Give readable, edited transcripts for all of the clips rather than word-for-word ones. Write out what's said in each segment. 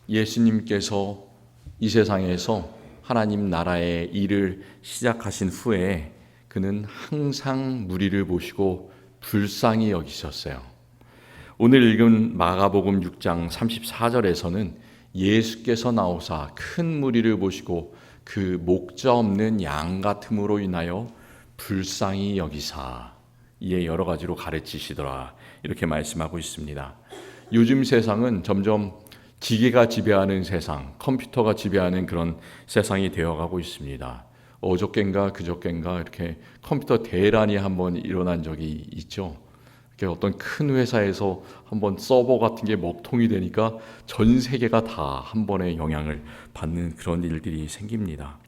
예수님께서 이 세상에서 하나님 나라의 일을 시작하신 후에 그는 항상 무리를 보시고 불쌍히 여기셨어요. 오늘 읽은 마가복음 6장 34절에서는 예수께서 나오사 큰 무리를 보시고 그 목자 없는 양 같음으로 인하여 불쌍히 여기사 이에 여러 가지로 가르치시더라, 이렇게 말씀하고 있습니다. 요즘 세상은 점점 기계가 지배하는 세상, 컴퓨터가 지배하는 그런 세상이 되어가고 있습니다. 어저껜가 그저껜가 이렇게 컴퓨터 대란이 한번 일어난 적이 있죠. 이렇게 어떤 큰 회사에서 한번 서버 같은 게 먹통이 되니까 전 세계가 다 한 번에 영향을 받는 그런 일들이 생깁니다.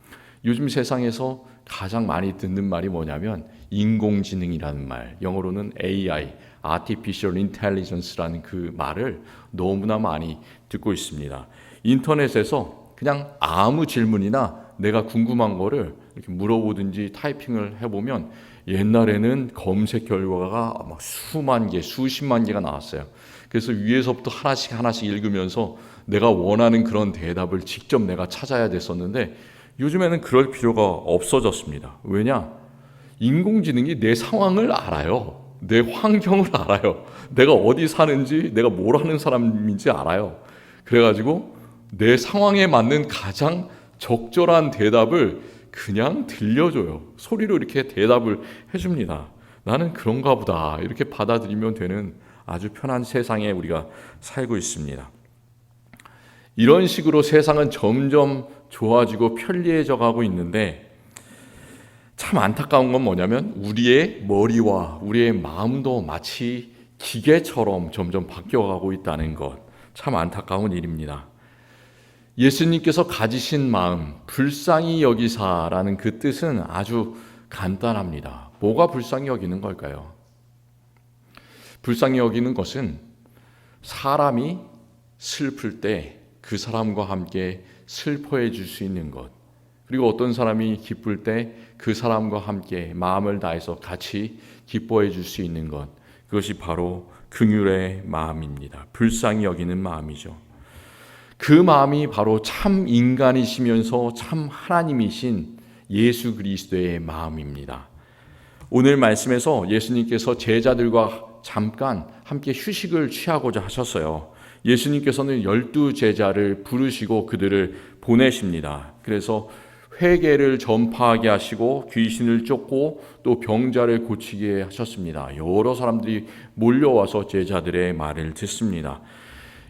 요즘 세상에서 가장 많이 듣는 말이 뭐냐면 인공지능이라는 말, 영어로는 AI, Artificial Intelligence라는 그 말을 너무나 많이 듣고 있습니다. 인터넷에서 그냥 아무 질문이나 내가 궁금한 거를 이렇게 물어보든지 타이핑을 해보면 옛날에는 검색 결과가 막 수만 개, 수십만 개가 나왔어요. 그래서 위에서부터 하나씩 읽으면서 내가 원하는 그런 대답을 직접 내가 찾아야 됐었는데 요즘에는 그럴 필요가 없어졌습니다. 왜냐? 인공지능이 내 상황을 알아요. 내 환경을 알아요. 내가 어디 사는지, 내가 뭘 하는 사람인지 알아요. 그래가지고 내 상황에 맞는 가장 적절한 대답을 그냥 들려줘요. 소리로 이렇게 대답을 해줍니다. 나는 그런가 보다, 이렇게 받아들이면 되는 아주 편한 세상에 우리가 살고 있습니다. 이런 식으로 세상은 점점 좋아지고 편리해져 가고 있는데 참 안타까운 건 뭐냐면 우리의 머리와 우리의 마음도 마치 기계처럼 점점 바뀌어가고 있다는 것, 참 안타까운 일입니다. 예수님께서 가지신 마음, 불쌍히 여기사라는 그 뜻은 아주 간단합니다. 뭐가 불쌍히 여기는 걸까요? 불쌍히 여기는 것은 사람이 슬플 때 그 사람과 함께 슬퍼해 줄 수 있는 것, 그리고 어떤 사람이 기쁠 때 그 사람과 함께 마음을 다해서 같이 기뻐해 줄 수 있는 것, 그것이 바로 긍휼의 마음입니다. 불쌍히 여기는 마음이죠. 그 마음이 바로 참 인간이시면서 참 하나님이신 예수 그리스도의 마음입니다. 오늘 말씀에서 예수님께서 제자들과 잠깐 함께 휴식을 취하고자 하셨어요. 예수님께서는 12제자를 부르시고 그들을 보내십니다. 그래서 회개를 전파하게 하시고 귀신을 쫓고 또 병자를 고치게 하셨습니다. 여러 사람들이 몰려와서 제자들의 말을 듣습니다.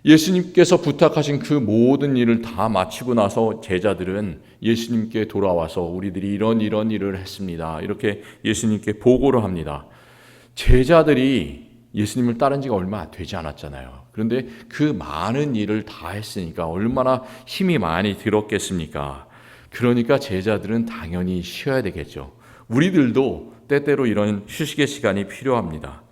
예수님께서 부탁하신 그 모든 일을 다 마치고 나서 제자들은 예수님께 돌아와서 우리들이 이런 일을 했습니다, 이렇게 예수님께 보고를 합니다. 제자들이 예수님을 따른 지가 얼마 되지 않았잖아요. 그런데 그 많은 일을 다 했으니까 얼마나 힘이 많이 들었겠습니까? 그러니까 제자들은 당연히 쉬어야 되겠죠. 우리들도 때때로 이런 휴식의 시간이 필요합니다.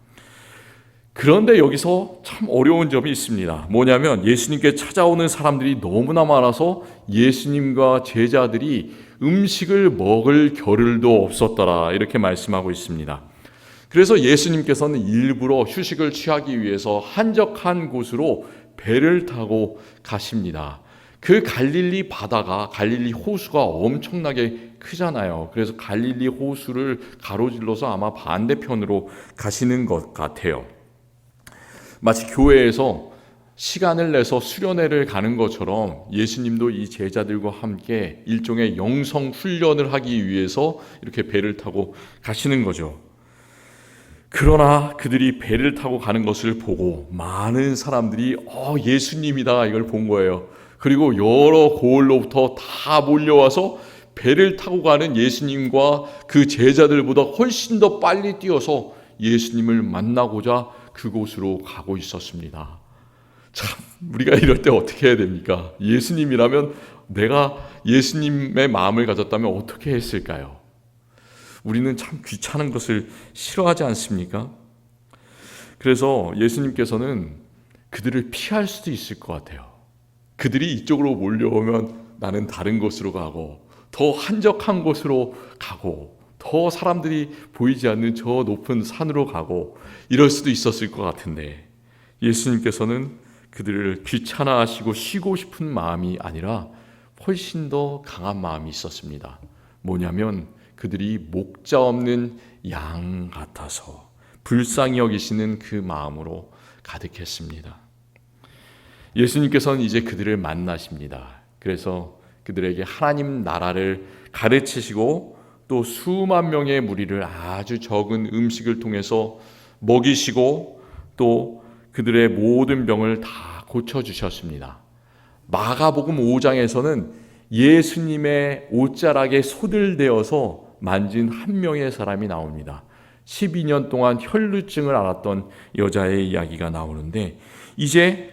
그런데 여기서 참 어려운 점이 있습니다. 뭐냐면 예수님께 찾아오는 사람들이 너무나 많아서 예수님과 제자들이 음식을 먹을 겨를도 없었더라, 이렇게 말씀하고 있습니다. 그래서 예수님께서는 일부러 휴식을 취하기 위해서 한적한 곳으로 배를 타고 가십니다. 그 갈릴리 바다가, 갈릴리 호수가 엄청나게 크잖아요. 그래서 갈릴리 호수를 가로질러서 아마 반대편으로 가시는 것 같아요. 마치 교회에서 시간을 내서 수련회를 가는 것처럼 예수님도 이 제자들과 함께 일종의 영성 훈련을 하기 위해서 이렇게 배를 타고 가시는 거죠. 그러나 그들이 배를 타고 가는 것을 보고 많은 사람들이 예수님이다, 이걸 본 거예요. 그리고 여러 고을로부터 다 몰려와서 배를 타고 가는 예수님과 그 제자들보다 훨씬 더 빨리 뛰어서 예수님을 만나고자 그곳으로 가고 있었습니다. 참, 우리가 이럴 때 어떻게 해야 됩니까? 예수님이라면, 내가 예수님의 마음을 가졌다면 어떻게 했을까요? 우리는 참 귀찮은 것을 싫어하지 않습니까? 그래서 예수님께서는 그들을 피할 수도 있을 것 같아요. 그들이 이쪽으로 몰려오면 나는 다른 곳으로 가고, 더 한적한 곳으로 가고, 더 사람들이 보이지 않는 저 높은 산으로 가고, 이럴 수도 있었을 것 같은데 예수님께서는 그들을 귀찮아하시고 쉬고 싶은 마음이 아니라 훨씬 더 강한 마음이 있었습니다. 뭐냐면 그들이 목자 없는 양 같아서 불쌍히 여기시는 그 마음으로 가득했습니다. 예수님께서는 이제 그들을 만나십니다. 그래서 그들에게 하나님 나라를 가르치시고 또 수만 명의 무리를 아주 적은 음식을 통해서 먹이시고 또 그들의 모든 병을 다 고쳐주셨습니다. 마가복음 5장에서는 예수님의 옷자락에 손을 대어서 만진 한 명의 사람이 나옵니다. 12년 동안 혈루증을 앓았던 여자의 이야기가 나오는데 이제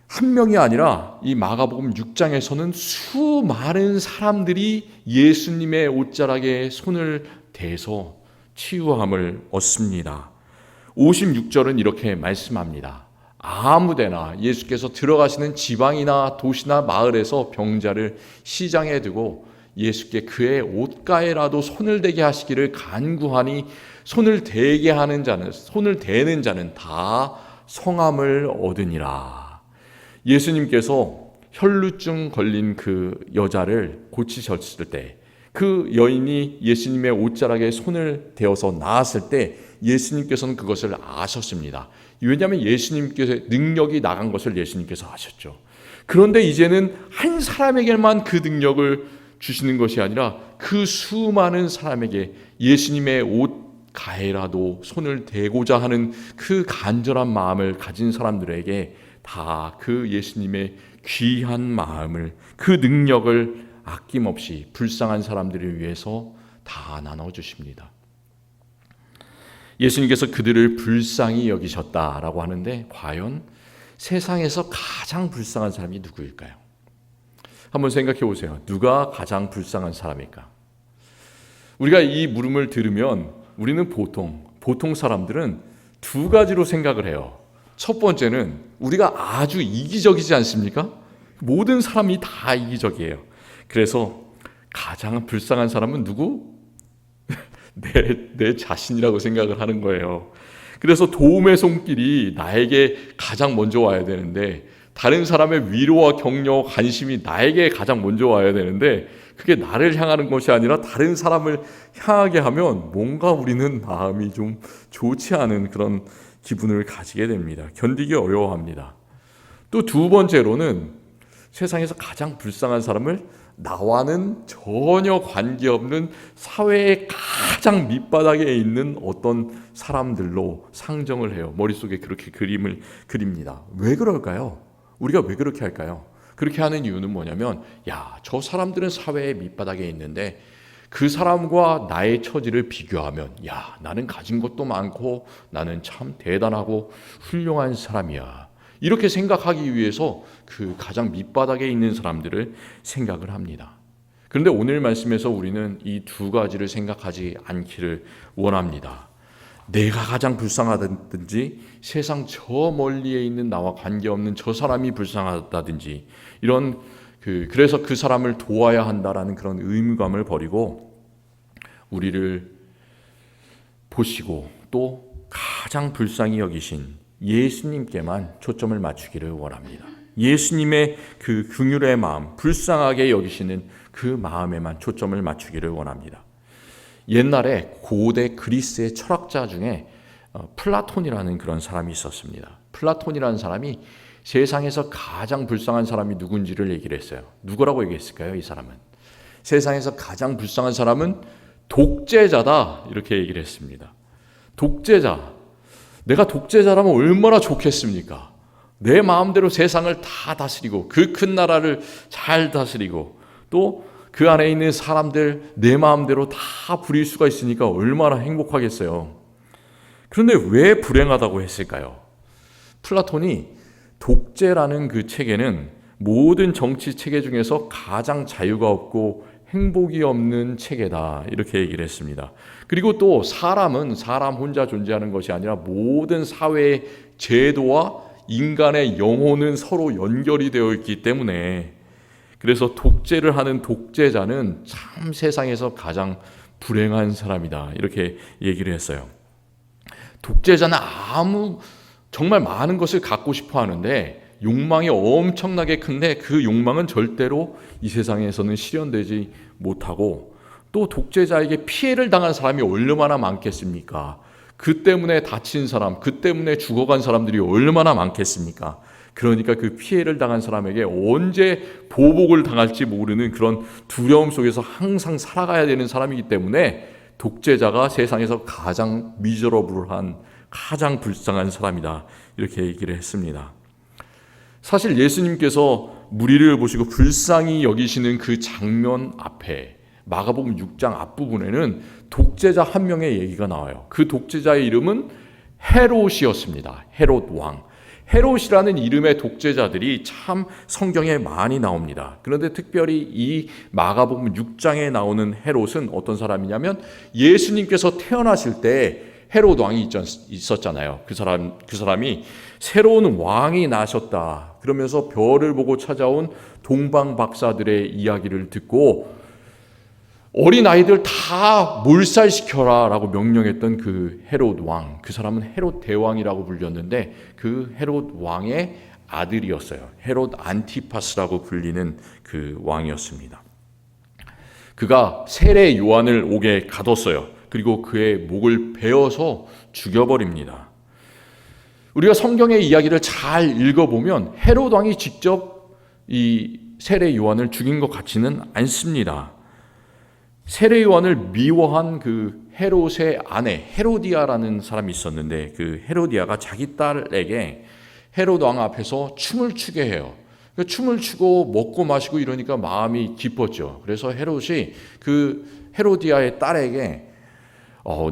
한 명이 아니라 이 마가복음 6장에서는 수많은 사람들이 예수님의 옷자락에 손을 대서 치유함을 얻습니다. 56절은 이렇게 말씀합니다. 아무데나 예수께서 들어가시는 지방이나 도시나 마을에서 병자를 시장에 두고 예수께 그의 옷가에라도 손을 대게 하시기를 간구하니 손을 대는 자는 다 성함을 얻으니라. 예수님께서 혈루증 걸린 그 여자를 고치셨을 때, 그 여인이 예수님의 옷자락에 손을 대어서 나았을 때 예수님께서는 그것을 아셨습니다. 왜냐하면 예수님께서 능력이 나간 것을 예수님께서 아셨죠. 그런데 이제는 한 사람에게만 그 능력을 주시는 것이 아니라 그 수많은 사람에게 예수님의 옷 가에라도 손을 대고자 하는 그 간절한 마음을 가진 사람들에게 다 그 예수님의 귀한 마음을, 그 능력을 아낌없이 불쌍한 사람들을 위해서 다 나눠주십니다. 예수님께서 그들을 불쌍히 여기셨다라고 하는데 과연 세상에서 가장 불쌍한 사람이 누구일까요? 한번 생각해 보세요. 누가 가장 불쌍한 사람일까? 우리가 이 물음을 들으면 우리는 보통 사람들은 두 가지로 생각을 해요. 첫 번째는 우리가 아주 이기적이지 않습니까? 모든 사람이 다 이기적이에요. 그래서 가장 불쌍한 사람은 누구? 내 자신이라고 생각을 하는 거예요. 그래서 도움의 손길이 나에게 가장 먼저 와야 되는데, 다른 사람의 위로와 격려, 관심이 나에게 가장 먼저 와야 되는데, 그게 나를 향하는 것이 아니라 다른 사람을 향하게 하면 뭔가 우리는 마음이 좀 좋지 않은 그런 기분을 가지게 됩니다. 견디기 어려워합니다. 또 두 번째로는 세상에서 가장 불쌍한 사람을 나와는 전혀 관계없는 사회의 가장 밑바닥에 있는 어떤 사람들로 상정을 해요. 머릿속에 그렇게 그림을 그립니다. 왜 그럴까요? 우리가 왜 그렇게 할까요? 그렇게 하는 이유는 뭐냐면, 저 사람들은 사회의 밑바닥에 있는데 그 사람과 나의 처지를 비교하면 나는 가진 것도 많고 나는 참 대단하고 훌륭한 사람이야. 이렇게 생각하기 위해서 그 가장 밑바닥에 있는 사람들을 생각을 합니다. 그런데 오늘 말씀에서 우리는 이 두 가지를 생각하지 않기를 원합니다. 내가 가장 불쌍하다든지 세상 저 멀리에 있는 나와 관계없는 저 사람이 불쌍하다든지 그래서 그 사람을 도와야 한다라는 그런 의무감을 버리고 우리를 보시고 또 가장 불쌍히 여기신 예수님께만 초점을 맞추기를 원합니다. 예수님의 그 긍휼의 마음, 불쌍하게 여기시는 그 마음에만 초점을 맞추기를 원합니다. 옛날에 고대 그리스의 철학자 중에 플라톤이라는 그런 사람이 있었습니다. 플라톤이라는 사람이 세상에서 가장 불쌍한 사람이 누군지를 얘기를 했어요. 누구라고 얘기했을까요? 이 사람은 세상에서 가장 불쌍한 사람은 독재자다, 이렇게 얘기를 했습니다. 독재자, 내가 독재자라면 얼마나 좋겠습니까? 내 마음대로 세상을 다 다스리고 그 큰 나라를 잘 다스리고 또 그 안에 있는 사람들 내 마음대로 다 부릴 수가 있으니까 얼마나 행복하겠어요. 그런데 왜 불행하다고 했을까요? 플라톤이 독재라는 그 체계는 모든 정치 체계 중에서 가장 자유가 없고 행복이 없는 체계다, 이렇게 얘기를 했습니다. 그리고 또 사람은 사람 혼자 존재하는 것이 아니라 모든 사회의 제도와 인간의 영혼은 서로 연결이 되어 있기 때문에, 그래서 독재를 하는 독재자는 참 세상에서 가장 불행한 사람이다, 이렇게 얘기를 했어요. 독재자는 정말 많은 것을 갖고 싶어 하는데 욕망이 엄청나게 큰데 그 욕망은 절대로 이 세상에서는 실현되지 못하고, 또 독재자에게 피해를 당한 사람이 얼마나 많겠습니까? 그 때문에 다친 사람, 그 때문에 죽어간 사람들이 얼마나 많겠습니까? 그러니까 그 피해를 당한 사람에게 언제 보복을 당할지 모르는 그런 두려움 속에서 항상 살아가야 되는 사람이기 때문에 독재자가 세상에서 가장 미저러블한, 가장 불쌍한 사람이다, 이렇게 얘기를 했습니다. 사실 예수님께서 무리를 보시고 불쌍히 여기시는 그 장면 앞에 마가복음 6장 앞부분에는 독재자 한 명의 얘기가 나와요. 그 독재자의 이름은 헤롯이었습니다. 헤롯 왕. 헤롯이라는 이름의 독재자들이 참 성경에 많이 나옵니다. 그런데 특별히 이 마가복음 6장에 나오는 헤롯은 어떤 사람이냐면, 예수님께서 태어나실 때 헤롯 왕이 있었잖아요. 그 사람이 새로운 왕이 나셨다 그러면서 별을 보고 찾아온 동방 박사들의 이야기를 듣고 어린 아이들 다 몰살시켜라 라고 명령했던 그 헤롯 왕, 그 사람은 헤롯 대왕이라고 불렸는데 그 헤롯 왕의 아들이었어요. 헤롯 안티파스라고 불리는 그 왕이었습니다. 그가 세례 요한을 옥에 가뒀어요. 그리고 그의 목을 베어서 죽여버립니다. 우리가 성경의 이야기를 잘 읽어보면 헤롯 왕이 직접 이 세례 요한을 죽인 것 같지는 않습니다. 세례 요한을 미워한 그 헤롯의 아내 헤로디아라는 사람이 있었는데, 그 헤로디아가 자기 딸에게 헤롯 왕 앞에서 춤을 추게 해요. 춤을 추고 먹고 마시고 이러니까 마음이 깊었죠. 그래서 헤롯이 그 헤로디아의 딸에게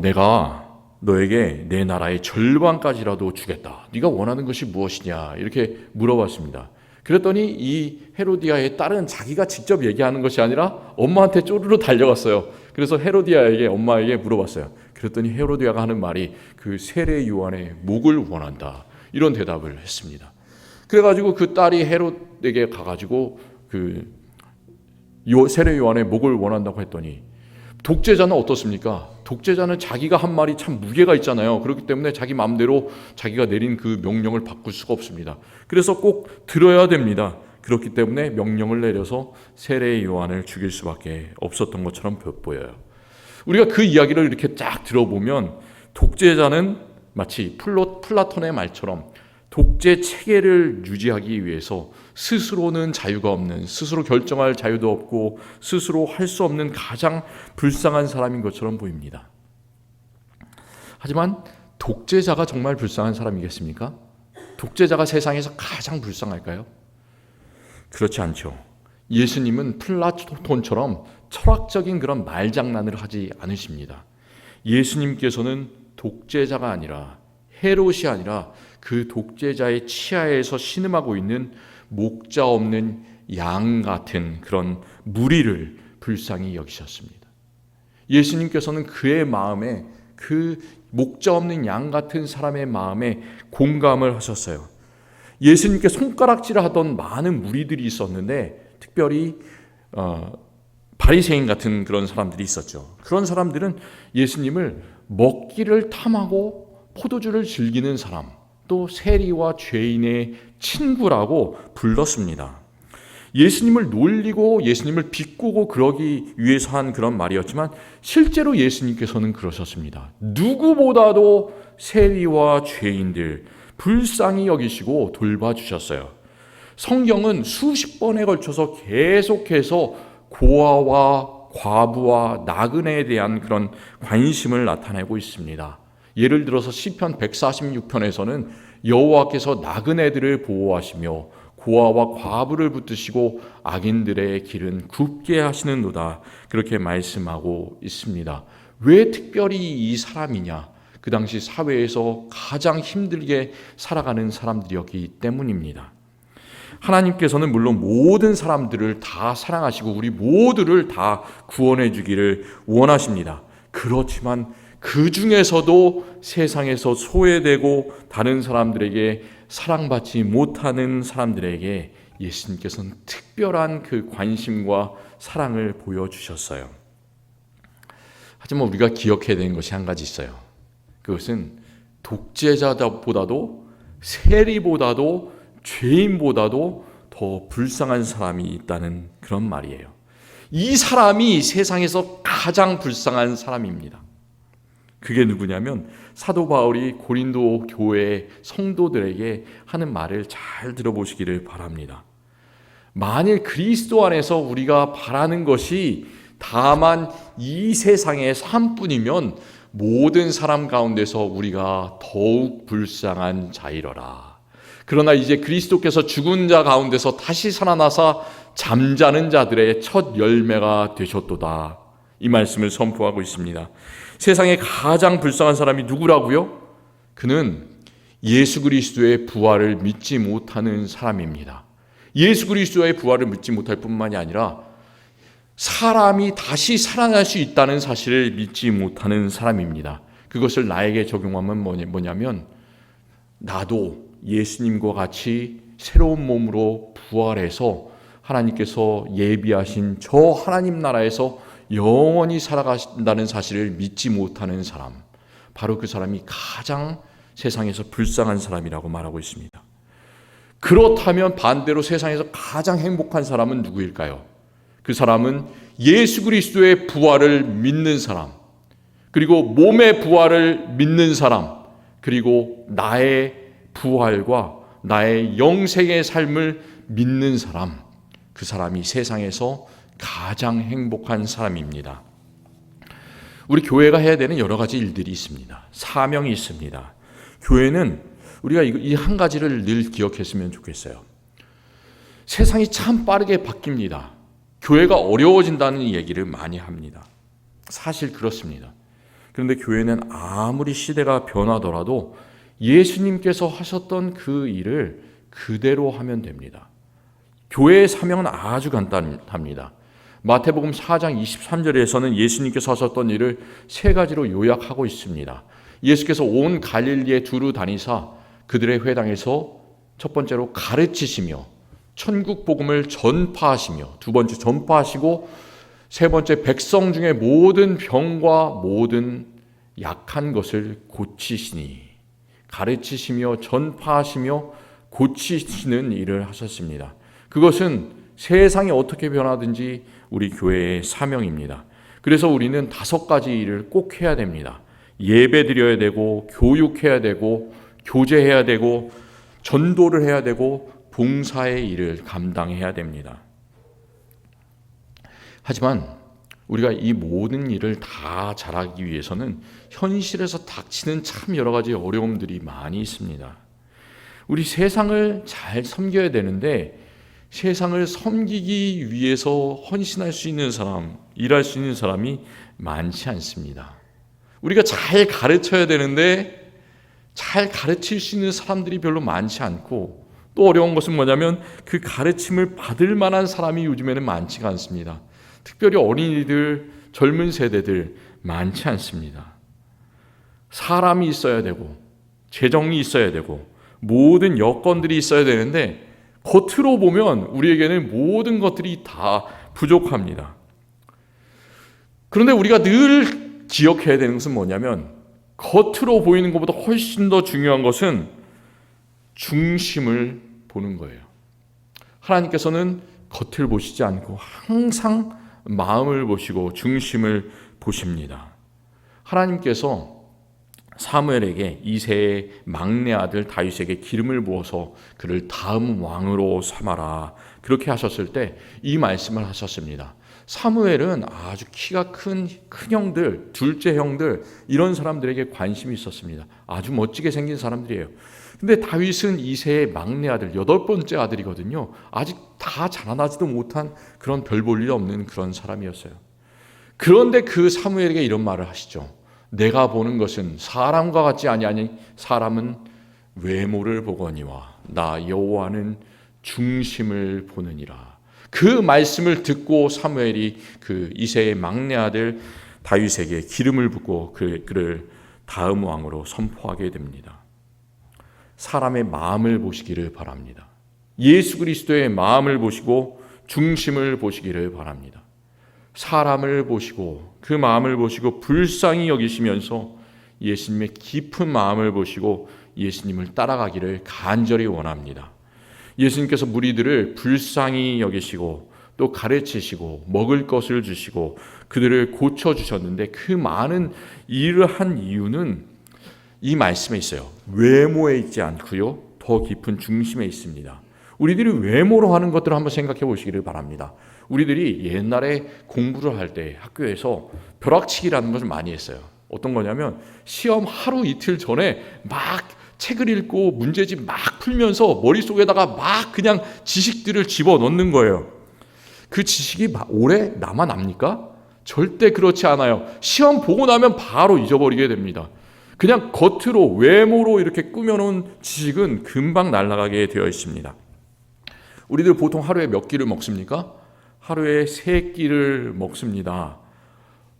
내가 너에게 내 나라의 절반까지라도 주겠다. 네가 원하는 것이 무엇이냐? 이렇게 물어봤습니다. 그랬더니 이 헤로디아의 딸은 자기가 직접 얘기하는 것이 아니라 엄마한테 쪼르르 달려갔어요. 그래서 헤로디아에게, 엄마에게 물어봤어요. 그랬더니 헤로디아가 하는 말이 그 세례 요한의 목을 원한다, 이런 대답을 했습니다. 그래가지고 그 딸이 헤롯에게 가가지고 그 세례 요한의 목을 원한다고 했더니, 독재자는 어떻습니까? 독재자는 자기가 한 말이 참 무게가 있잖아요. 그렇기 때문에 자기 마음대로 자기가 내린 그 명령을 바꿀 수가 없습니다. 그래서 꼭 들어야 됩니다. 그렇기 때문에 명령을 내려서 세례 요한을 죽일 수밖에 없었던 것처럼 보여요. 우리가 그 이야기를 이렇게 쫙 들어보면 독재자는 마치 플라톤의 말처럼 독재 체계를 유지하기 위해서 스스로는 자유가 없는, 스스로 결정할 자유도 없고 스스로 할 수 없는 가장 불쌍한 사람인 것처럼 보입니다. 하지만 독재자가 정말 불쌍한 사람이겠습니까? 독재자가 세상에서 가장 불쌍할까요? 그렇지 않죠. 예수님은 플라톤처럼 철학적인 그런 말장난을 하지 않으십니다. 예수님께서는 독재자가 아니라, 헤롯이 아니라 그 독재자의 치하에서 신음하고 있는 목자 없는 양 같은 그런 무리를 불쌍히 여기셨습니다. 예수님께서는 그의 마음에, 그 목자 없는 양 같은 사람의 마음에 공감을 하셨어요. 예수님께 손가락질을 하던 많은 무리들이 있었는데, 특별히 바리새인 같은 그런 사람들이 있었죠. 그런 사람들은 예수님을 먹기를 탐하고 포도주를 즐기는 사람, 또 세리와 죄인의 친구라고 불렀습니다. 예수님을 놀리고 예수님을 비꼬고 그러기 위해서 한 그런 말이었지만 실제로 예수님께서는 그러셨습니다. 누구보다도 세리와 죄인들 불쌍히 여기시고 돌봐주셨어요. 성경은 수십 번에 걸쳐서 계속해서 고아와 과부와 나그네에 대한 그런 관심을 나타내고 있습니다. 예를 들어서 시편 146편에서는 여호와께서 나그네들을 보호하시며 고아와 과부를 붙드시고 악인들의 길은 굽게 하시는도다, 그렇게 말씀하고 있습니다. 왜 특별히 이 사람이냐? 그 당시 사회에서 가장 힘들게 살아가는 사람들이었기 때문입니다. 하나님께서는 물론 모든 사람들을 다 사랑하시고 우리 모두를 다 구원해 주기를 원하십니다. 그렇지만 그 중에서도 세상에서 소외되고 다른 사람들에게 사랑받지 못하는 사람들에게 예수님께서는 특별한 그 관심과 사랑을 보여주셨어요. 하지만 우리가 기억해야 되는 것이 한 가지 있어요. 그것은 독재자보다도 세리보다도 죄인보다도 더 불쌍한 사람이 있다는 그런 말이에요. 이 사람이 세상에서 가장 불쌍한 사람입니다. 그게 누구냐면 사도 바울이 고린도 교회 성도들에게 하는 말을 잘 들어보시기를 바랍니다. 만일 그리스도 안에서 우리가 바라는 것이 다만 이 세상의 삶뿐이면 모든 사람 가운데서 우리가 더욱 불쌍한 자이러라. 그러나 이제 그리스도께서 죽은 자 가운데서 다시 살아나사 잠자는 자들의 첫 열매가 되셨도다. 이 말씀을 선포하고 있습니다. 세상에 가장 불쌍한 사람이 누구라고요? 그는 예수 그리스도의 부활을 믿지 못하는 사람입니다. 예수 그리스도의 부활을 믿지 못할 뿐만이 아니라 사람이 다시 살아날 수 있다는 사실을 믿지 못하는 사람입니다. 그것을 나에게 적용하면 뭐냐면 나도 예수님과 같이 새로운 몸으로 부활해서 하나님께서 예비하신 저 하나님 나라에서 영원히 살아가신다는 사실을 믿지 못하는 사람, 바로 그 사람이 가장 세상에서 불쌍한 사람이라고 말하고 있습니다. 그렇다면 반대로 세상에서 가장 행복한 사람은 누구일까요? 그 사람은 예수 그리스도의 부활을 믿는 사람, 그리고 몸의 부활을 믿는 사람, 그리고 나의 부활과 나의 영생의 삶을 믿는 사람, 그 사람이 세상에서 가장 행복한 사람입니다. 우리 교회가 해야 되는 여러 가지 일들이 있습니다. 사명이 있습니다. 교회는 우리가 이 한 가지를 늘 기억했으면 좋겠어요. 세상이 참 빠르게 바뀝니다. 교회가 어려워진다는 얘기를 많이 합니다. 사실 그렇습니다. 그런데 교회는 아무리 시대가 변하더라도 예수님께서 하셨던 그 일을 그대로 하면 됩니다. 교회의 사명은 아주 간단합니다. 마태복음 4장 23절에서는 예수님께서 하셨던 일을 세 가지로 요약하고 있습니다. 예수께서 온 갈릴리에 두루 다니사 그들의 회당에서 첫 번째로 가르치시며 천국 복음을 전파하시며, 두 번째 전파하시고, 세 번째 백성 중에 모든 병과 모든 약한 것을 고치시니, 가르치시며 전파하시며 고치시는 일을 하셨습니다. 그것은 세상이 어떻게 변하든지 우리 교회의 사명입니다. 그래서 우리는 5가지 일을 꼭 해야 됩니다. 예배 드려야 되고, 교육해야 되고, 교제해야 되고, 전도를 해야 되고, 봉사의 일을 감당해야 됩니다. 하지만 우리가 이 모든 일을 다 잘하기 위해서는 현실에서 닥치는 참 여러 가지 어려움들이 많이 있습니다. 우리 세상을 잘 섬겨야 되는데 세상을 섬기기 위해서 헌신할 수 있는 사람, 일할 수 있는 사람이 많지 않습니다. 우리가 잘 가르쳐야 되는데 잘 가르칠 수 있는 사람들이 별로 많지 않고, 또 어려운 것은 뭐냐면 그 가르침을 받을 만한 사람이 요즘에는 많지가 않습니다. 특별히 어린이들, 젊은 세대들 많지 않습니다. 사람이 있어야 되고 재정이 있어야 되고 모든 여건들이 있어야 되는데 겉으로 보면 우리에게는 모든 것들이 다 부족합니다. 그런데 우리가 늘 기억해야 되는 것은 뭐냐면 겉으로 보이는 것보다 훨씬 더 중요한 것은 중심을 보는 거예요. 하나님께서는 겉을 보시지 않고 항상 마음을 보시고 중심을 보십니다. 하나님께서 사무엘에게 이새의 막내 아들 다윗에게 기름을 부어서 그를 다음 왕으로 삼아라, 그렇게 하셨을 때 이 말씀을 하셨습니다. 사무엘은 아주 키가 큰 형들, 둘째 형들, 이런 사람들에게 관심이 있었습니다. 아주 멋지게 생긴 사람들이에요. 근데 다윗은 이새의 막내 아들, 8번째 아들이거든요. 아직 다 자라나지도 못한 그런 별 볼 일 없는 그런 사람이었어요. 그런데 그 사무엘에게 이런 말을 하시죠. 내가 보는 것은 사람과 같지 아니하니 사람은 외모를 보거니와 나 여호와는 중심을 보느니라. 그 말씀을 듣고 사무엘이 그 이새의 막내 아들 다윗에게 기름을 붓고 그를 다음 왕으로 선포하게 됩니다. 사람의 마음을 보시기를 바랍니다. 예수 그리스도의 마음을 보시고 중심을 보시기를 바랍니다. 사람을 보시고 그 마음을 보시고 불쌍히 여기시면서 예수님의 깊은 마음을 보시고 예수님을 따라가기를 간절히 원합니다. 예수님께서 무리들을 불쌍히 여기시고 또 가르치시고 먹을 것을 주시고 그들을 고쳐주셨는데, 그 많은 일을 한 이유는 이 말씀에 있어요. 외모에 있지 않고요, 더 깊은 중심에 있습니다. 우리들이 외모로 하는 것들을 한번 생각해 보시기를 바랍니다. 우리들이 옛날에 공부를 할 때 학교에서 벼락치기라는 것을 많이 했어요. 어떤 거냐면 시험 하루 이틀 전에 막 책을 읽고 문제집 막 풀면서 머릿속에다가 막 그냥 지식들을 집어넣는 거예요. 그 지식이 오래 남아납니까? 절대 그렇지 않아요. 시험 보고 나면 바로 잊어버리게 됩니다. 그냥 겉으로 외모로 이렇게 꾸며놓은 지식은 금방 날아가게 되어 있습니다. 우리들 보통 하루에 몇 끼를 먹습니까? 하루에 3끼를 먹습니다.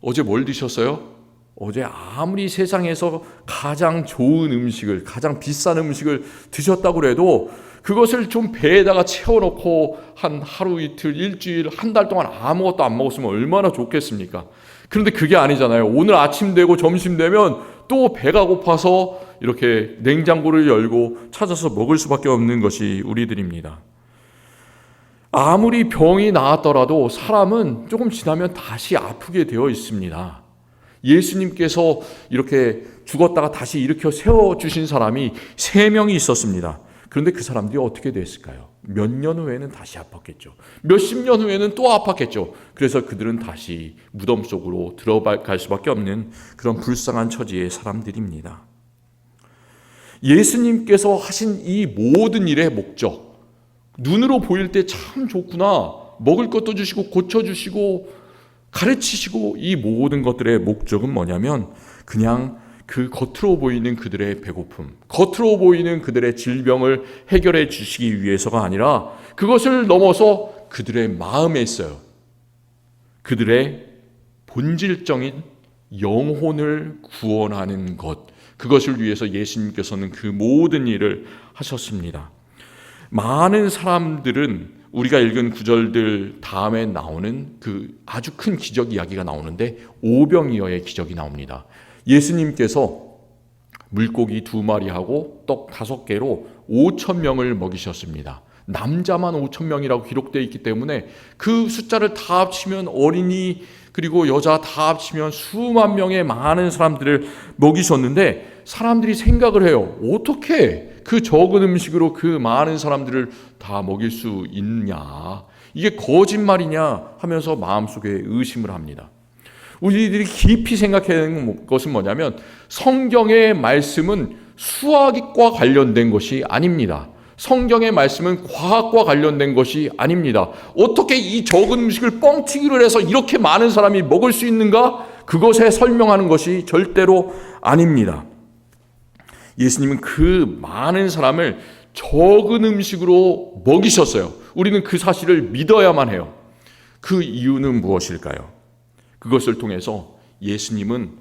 어제 뭘 드셨어요? 어제 아무리 세상에서 가장 좋은 음식을, 가장 비싼 음식을 드셨다고 해도 그것을 좀 배에다가 채워놓고 한 하루 이틀, 일주일, 한 달 동안 아무것도 안 먹었으면 얼마나 좋겠습니까? 그런데 그게 아니잖아요. 오늘 아침 되고 점심 되면 또 배가 고파서 이렇게 냉장고를 열고 찾아서 먹을 수밖에 없는 것이 우리들입니다. 아무리 병이 나았더라도 사람은 조금 지나면 다시 아프게 되어 있습니다. 예수님께서 이렇게 죽었다가 다시 일으켜 세워주신 사람이 3명이 있었습니다. 그런데 그 사람들이 어떻게 됐을까요? 몇 년 후에는 다시 아팠겠죠. 몇십 년 후에는 또 아팠겠죠. 그래서 그들은 다시 무덤 속으로 들어갈 수밖에 없는 그런 불쌍한 처지의 사람들입니다. 예수님께서 하신 이 모든 일의 목적, 눈으로 보일 때 참 좋구나, 먹을 것도 주시고 고쳐주시고 가르치시고, 이 모든 것들의 목적은 뭐냐면 그냥 그 겉으로 보이는 그들의 배고픔, 겉으로 보이는 그들의 질병을 해결해 주시기 위해서가 아니라 그것을 넘어서 그들의 마음에 있어요. 그들의 본질적인 영혼을 구원하는 것, 그것을 위해서 예수님께서는 그 모든 일을 하셨습니다. 많은 사람들은 우리가 읽은 구절들 다음에 나오는 그 아주 큰 기적 이야기가 나오는데 오병이어의 기적이 나옵니다. 예수님께서 물고기 2마리하고 떡 5개로 5,000명을 먹이셨습니다. 남자만 5,000명이라고 기록되어 있기 때문에 그 숫자를 다 합치면 어린이 그리고 여자 다 합치면 수만 명의 많은 사람들을 먹이셨는데, 사람들이 생각을 해요. 어떻게 그 적은 음식으로 그 많은 사람들을 다 먹일 수 있냐, 이게 거짓말이냐 하면서 마음속에 의심을 합니다. 우리들이 깊이 생각해야 하는 것은 뭐냐면 성경의 말씀은 수학과 관련된 것이 아닙니다. 성경의 말씀은 과학과 관련된 것이 아닙니다. 어떻게 이 적은 음식을 뻥튀기를 해서 이렇게 많은 사람이 먹을 수 있는가? 그것에 설명하는 것이 절대로 아닙니다. 예수님은 그 많은 사람을 적은 음식으로 먹이셨어요. 우리는 그 사실을 믿어야만 해요. 그 이유는 무엇일까요? 그것을 통해서 예수님은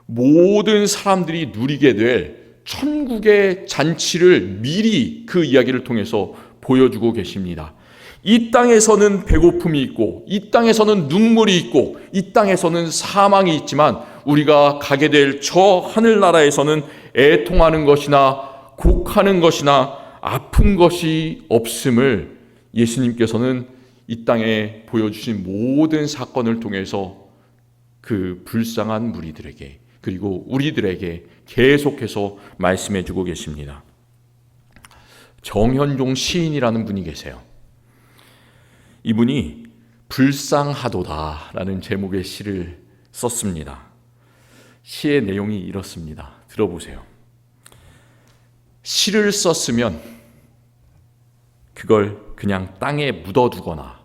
모든 사람들이 누리게 될 천국의 잔치를 미리 그 이야기를 통해서 보여주고 계십니다. 이 땅에서는 배고픔이 있고, 이 땅에서는 눈물이 있고, 이 땅에서는 사망이 있지만 우리가 가게 될 저 하늘나라에서는 애통하는 것이나 곡하는 것이나 아픈 것이 없음을 예수님께서는 이 땅에 보여주신 모든 사건을 통해서 그 불쌍한 무리들에게, 그리고 우리들에게 계속해서 말씀해 주고 계십니다. 정현종 시인이라는 분이 계세요. 이분이 불쌍하도다라는 제목의 시를 썼습니다. 시의 내용이 이렇습니다. 들어보세요. 시를 썼으면 그걸 그냥 땅에 묻어두거나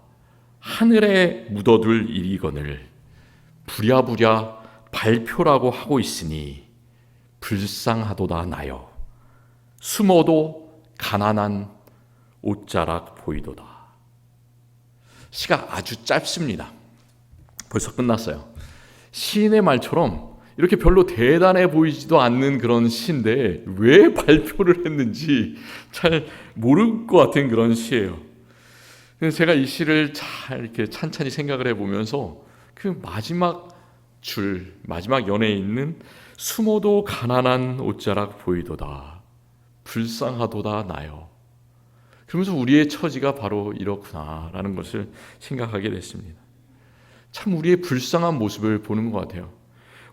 하늘에 묻어둘 일이거늘 부랴부랴 발표라고 하고 있으니 불쌍하도다 나여, 숨어도 가난한 옷자락 보이도다. 시가 아주 짧습니다. 벌써 끝났어요. 시인의 말처럼 이렇게 별로 대단해 보이지도 않는 그런 시인데 왜 발표를 했는지 잘 모를 것 같은 그런 시예요. 그래서 제가 이 시를 잘 이렇게 찬찬히 생각을 해보면서 그 마지막 줄, 마지막 연에 있는 숨어도 가난한 옷자락 보이도다, 불쌍하도다 나여. 그러면서 우리의 처지가 바로 이렇구나라는 것을 생각하게 됐습니다. 참 우리의 불쌍한 모습을 보는 것 같아요.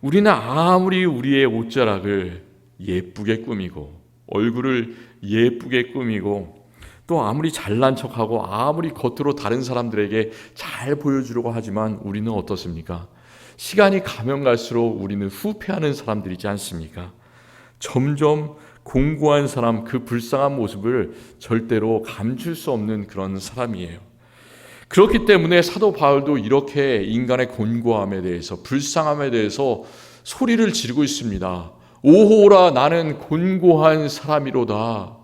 우리는 아무리 우리의 옷자락을 예쁘게 꾸미고 얼굴을 예쁘게 꾸미고 또 아무리 잘난 척하고 아무리 겉으로 다른 사람들에게 잘 보여주려고 하지만 우리는 어떻습니까? 시간이 가면 갈수록 우리는 후패하는 사람들이지 않습니까? 점점 공고한 사람, 그 불쌍한 모습을 절대로 감출 수 없는 그런 사람이에요. 그렇기 때문에 사도 바울도 이렇게 인간의 곤고함에 대해서, 불쌍함에 대해서 소리를 지르고 있습니다. 오호라, 나는 곤고한 사람이로다.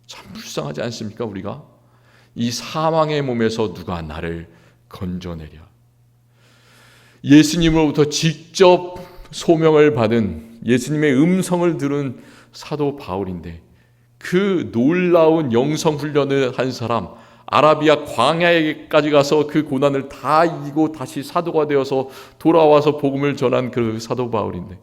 참 불쌍하지 않습니까? 우리가 이 사망의 몸에서 누가 나를 건져내랴. 예수님으로부터 직접 소명을 받은, 예수님의 음성을 들은 사도 바울인데 그 놀라운 영성 훈련을 한 사람, 아라비아 광야에까지 가서 그 고난을 다 이기고 다시 사도가 되어서 돌아와서 복음을 전한 그 사도 바울인데,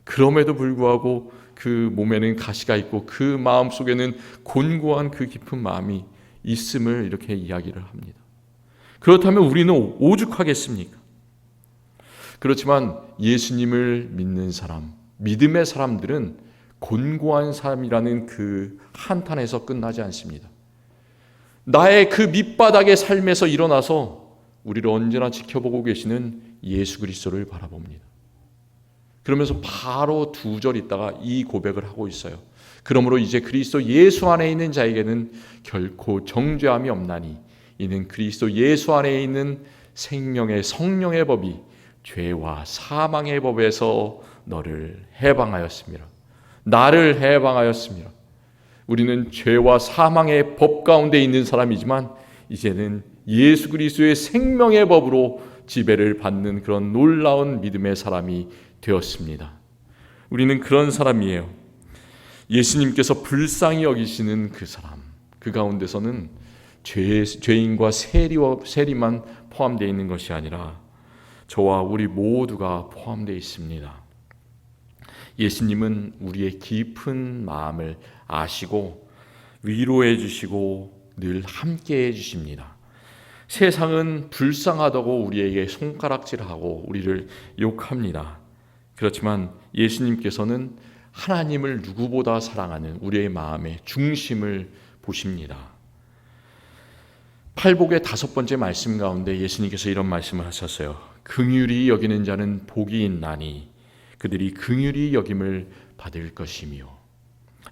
그럼에도 불구하고 그 몸에는 가시가 있고 그 마음 속에는 곤고한 그 깊은 마음이 있음을 이렇게 이야기를 합니다. 그렇다면 우리는 오죽하겠습니까? 그렇지만 예수님을 믿는 사람, 믿음의 사람들은 곤고한 삶이라는 그 한탄에서 끝나지 않습니다. 나의 그 밑바닥의 삶에서 일어나서 우리를 언제나 지켜보고 계시는 예수 그리스도를 바라봅니다. 그러면서 바로 2절 있다가 이 고백을 하고 있어요. 그러므로 이제 그리스도 예수 안에 있는 자에게는 결코 정죄함이 없나니 이는 그리스도 예수 안에 있는 생명의 성령의 법이 죄와 사망의 법에서 너를 해방하였습니다. 나를 해방하였습니다. 우리는 죄와 사망의 법 가운데 있는 사람이지만 이제는 예수 그리스도의 생명의 법으로 지배를 받는 그런 놀라운 믿음의 사람이 되었습니다. 우리는 그런 사람이에요. 예수님께서 불쌍히 여기시는 그 사람, 그 가운데서는 죄인과 세리만 포함되어 있는 것이 아니라 저와 우리 모두가 포함되어 있습니다. 예수님은 우리의 깊은 마음을 아시고 위로해 주시고 늘 함께해 주십니다. 세상은 불쌍하다고 우리에게 손가락질하고 우리를 욕합니다. 그렇지만 예수님께서는 하나님을 누구보다 사랑하는 우리의 마음의 중심을 보십니다. 팔복의 5번째 말씀 가운데 예수님께서 이런 말씀을 하셨어요. 긍휼히 여기는 자는 복이 있나니 그들이 긍휼히 여김을 받을 것이며.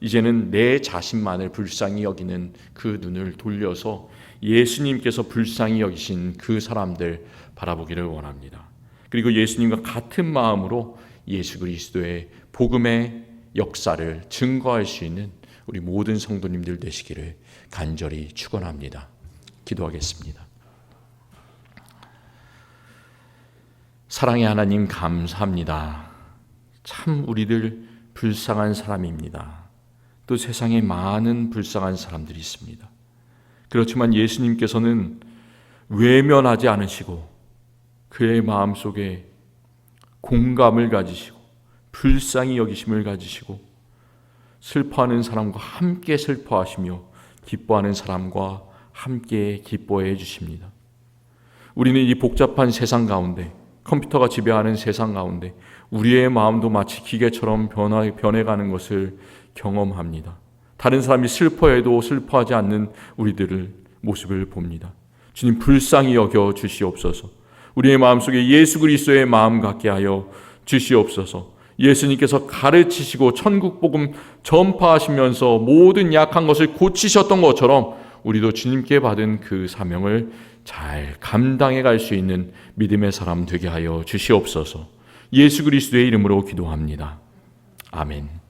이제는 내 자신만을 불쌍히 여기는 그 눈을 돌려서 예수님께서 불쌍히 여기신 그 사람들 바라보기를 원합니다. 그리고 예수님과 같은 마음으로 예수 그리스도의 복음의 역사를 증거할 수 있는 우리 모든 성도님들 되시기를 간절히 축원합니다. 기도하겠습니다. 사랑의 하나님, 감사합니다. 참 우리들 불쌍한 사람입니다. 또 세상에 많은 불쌍한 사람들이 있습니다. 그렇지만 예수님께서는 외면하지 않으시고 그의 마음속에 공감을 가지시고 불쌍히 여기심을 가지시고 슬퍼하는 사람과 함께 슬퍼하시며 기뻐하는 사람과 함께 기뻐해 주십니다. 우리는 이 복잡한 세상 가운데, 컴퓨터가 지배하는 세상 가운데 우리의 마음도 마치 기계처럼 변해가는 것을 경험합니다. 다른 사람이 슬퍼해도 슬퍼하지 않는 우리들의 모습을 봅니다. 주님, 불쌍히 여겨 주시옵소서. 우리의 마음속에 예수 그리스도의 마음 갖게 하여 주시옵소서. 예수님께서 가르치시고 천국 복음 전파하시면서 모든 약한 것을 고치셨던 것처럼 우리도 주님께 받은 그 사명을 잘 감당해 갈 수 있는 믿음의 사람 되게 하여 주시옵소서. 예수 그리스도의 이름으로 기도합니다. 아멘.